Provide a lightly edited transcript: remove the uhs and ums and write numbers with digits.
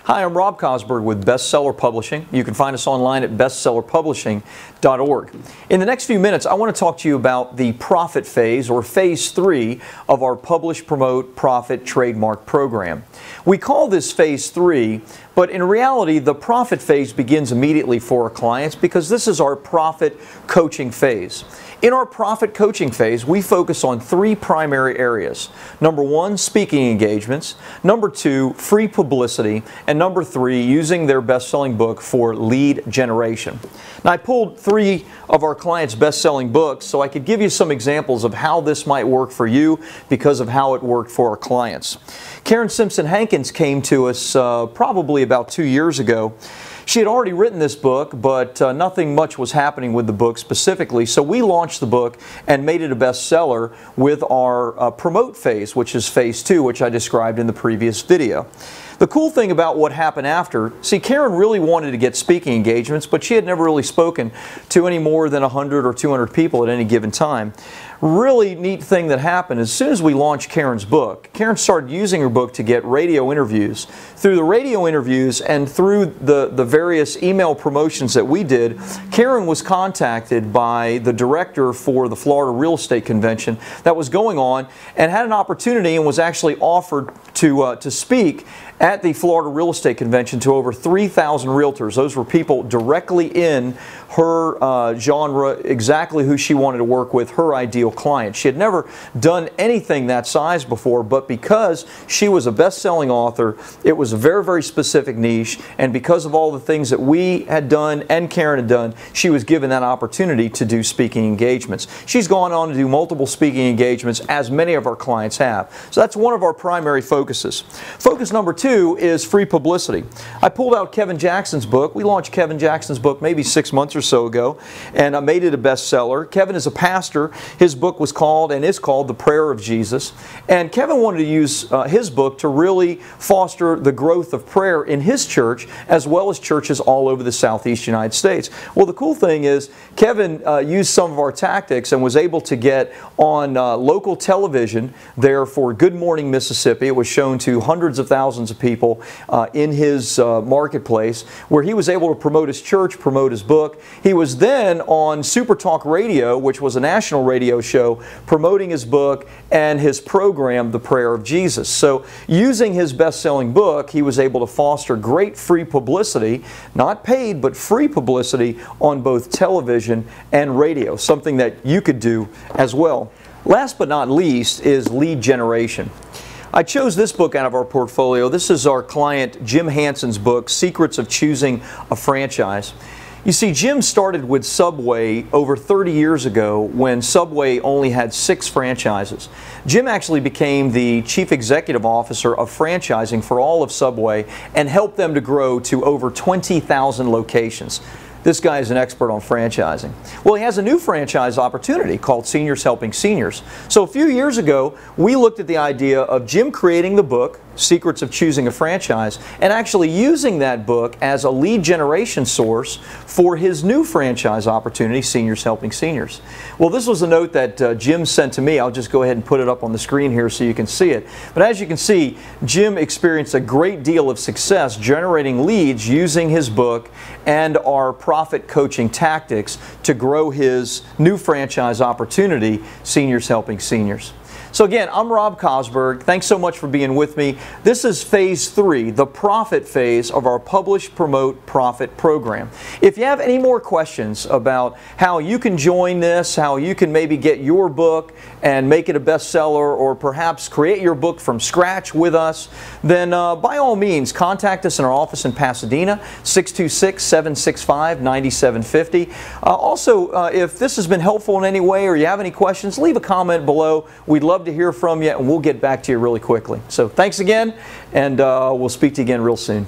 Hi, I'm Rob Kosberg with Bestseller Publishing. You can find us online at bestsellerpublishing.org. In the next few minutes, I want to talk to you about the profit phase, or phase 3 of our Publish, Promote, Profit Trademark program. We call this phase 3, but in reality, the profit phase begins immediately for our clients because this is our profit coaching phase. In our profit coaching phase, we focus on 3 primary areas. Number 1, speaking engagements. Number 2, free publicity. And number 3, using their best-selling book for lead generation. Now, I pulled 3 of our clients' best-selling books so I could give you some examples of how this might work for you because of how it worked for our clients. Karen Simpson Hankins came to us probably about 2 years ago. She had already written this book, but nothing much was happening with the book specifically, so we launched the book and made it a bestseller with our promote phase, which is phase 2, which I described in the previous video. The cool thing about what happened after, see, Karen really wanted to get speaking engagements, but she had never really spoken to any more than 100 or 200 people at any given time. Really neat thing that happened, as soon as we launched Karen's book, Karen started using her book to get radio interviews. Through the radio interviews and through the various email promotions that we did, Karen was contacted by the director for the Florida Real Estate Convention that was going on and had an opportunity and was actually offered to speak at the Florida Real Estate Convention to over 3,000 realtors. Those were people directly in her genre, exactly who she wanted to work with, her ideal client. She had never done anything that size before, but because she was a best-selling author, it was a very, very specific niche, and because of all the things that we had done and Karen had done, she was given that opportunity to do speaking engagements. She's gone on to do multiple speaking engagements, as many of our clients have. So that's one of our primary focuses. Focus number 2 is free publicity. I pulled out Kevin Jackson's book. We launched Kevin Jackson's book maybe 6 months or so ago, and I made it a bestseller. Kevin is a pastor. His book was called and is called The Prayer of Jesus, and Kevin wanted to use his book to really foster the growth of prayer in his church as well as churches all over the Southeast United States. Well, the cool thing is Kevin used some of our tactics and was able to get on local television there for Good Morning Mississippi. It was shown to hundreds of thousands of people in his marketplace, where he was able to promote his church, promote his book. He was then on Super Talk Radio, which was a national radio show, promoting his book and his program, The Prayer of Jesus. So using his best-selling book, he was able to foster great free publicity, not paid, but free publicity on both television and radio, something that you could do as well. Last but not least is lead generation. I chose this book out of our portfolio. This is our client Jim Hanson's book, Secrets of Choosing a Franchise. You see, Jim started with Subway over 30 years ago when Subway only had 6 franchises. Jim actually became the chief executive officer of franchising for all of Subway and helped them to grow to over 20,000 locations. This guy is an expert on franchising. Well, he has a new franchise opportunity called Seniors Helping Seniors. So a few years ago, we looked at the idea of Jim creating the book, Secrets of Choosing a Franchise, and actually using that book as a lead generation source for his new franchise opportunity, Seniors Helping Seniors. Well, this was a note that Jim sent to me. I'll just go ahead and put it up on the screen here so you can see it. But as you can see, Jim experienced a great deal of success generating leads using his book and our profit coaching tactics to grow his new franchise opportunity, Seniors Helping Seniors. So again, I'm Rob Kosberg. Thanks so much for being with me. This is phase 3, the profit phase of our Publish, Promote, Profit program. If you have any more questions about how you can join this, how you can maybe get your book and make it a bestseller, or perhaps create your book from scratch with us, then by all means, contact us in our office in Pasadena, 626-765-9750. Also, if this has been helpful in any way or you have any questions, leave a comment below. We'd love to hear from you, and we'll get back to you really quickly. So thanks again, and we'll speak to you again real soon.